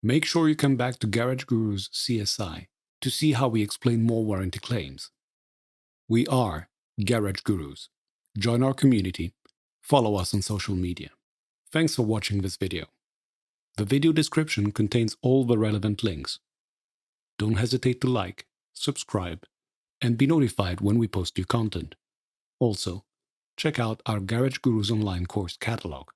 Make sure you come back to Garage Gurus CSI to see how we explain more warranty claims. We are Garage Gurus. Join our community. Follow us on social media. Thanks for watching this video. The video description contains all the relevant links. Don't hesitate to like, subscribe, and be notified when we post new content. Also, check out our Garage Gurus online course catalog.